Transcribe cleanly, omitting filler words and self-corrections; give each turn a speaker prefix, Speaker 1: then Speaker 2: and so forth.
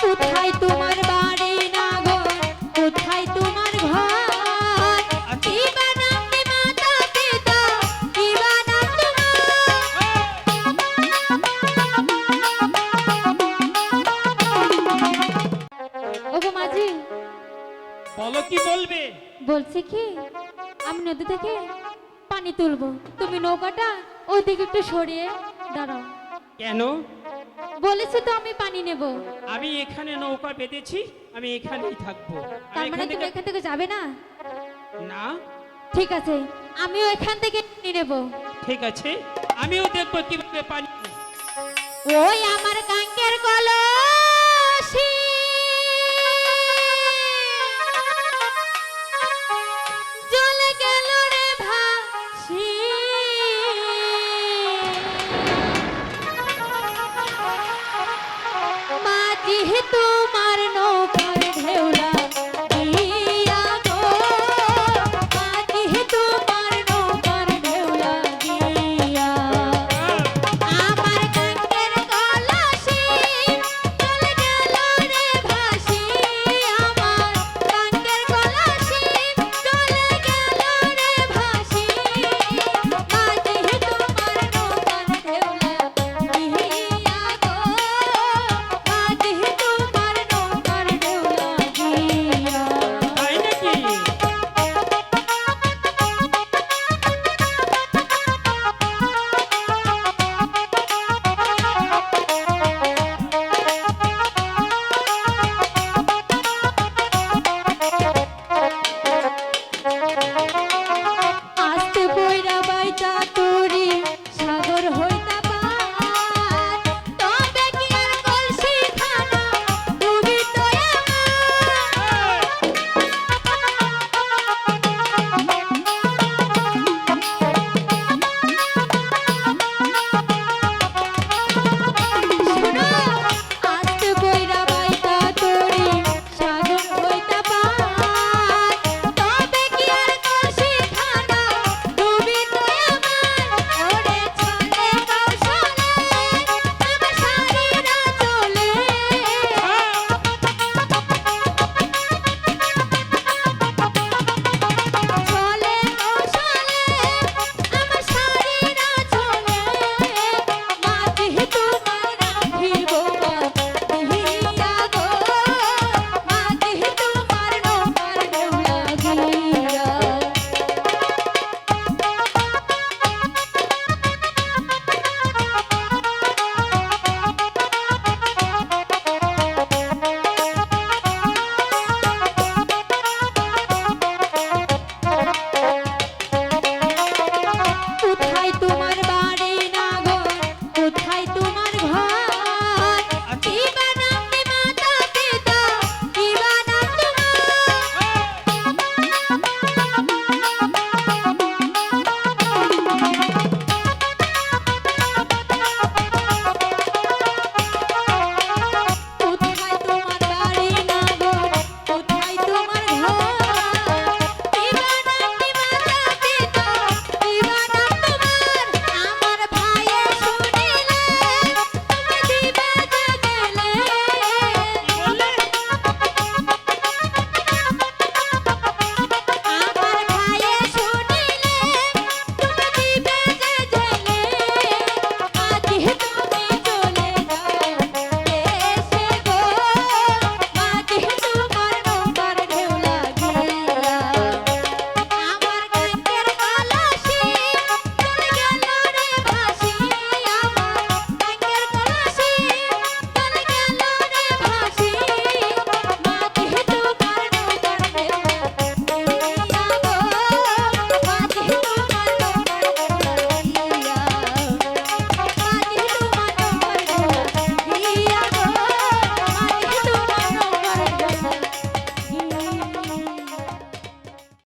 Speaker 1: কোথায় তোমার বাড়ি না ঘর, কোথায় তোমার ঘর, কি বা নাম কি মাতা পিতা, কি বা নাম তোমার। ওগো মাঝি,
Speaker 2: বলো কি বলবে?
Speaker 1: বলছি কি আমি নদী থেকে পানি তুলবো, তুমি নৌকাটা ওইদিকে একটু সরিয়ে দাঁড়াও।
Speaker 2: কেন?
Speaker 1: বলেছি তো আমি পানি নেব।
Speaker 2: আমি এখানে নৌকা বেঁধেছি, আমি এখানেই থাকবো।
Speaker 1: তার মানে তুমি এখান থেকে যাবে না?
Speaker 2: না।
Speaker 1: ঠিক আছে, আমিও এখান থেকে পানি নেব।
Speaker 2: ঠিক আছে, আমিও দেখবো কিভাবে পানি।
Speaker 1: ওই আমার কাঙ্কের কলসি জ্বলে গেল রে ভাসি, মাঝি তোমার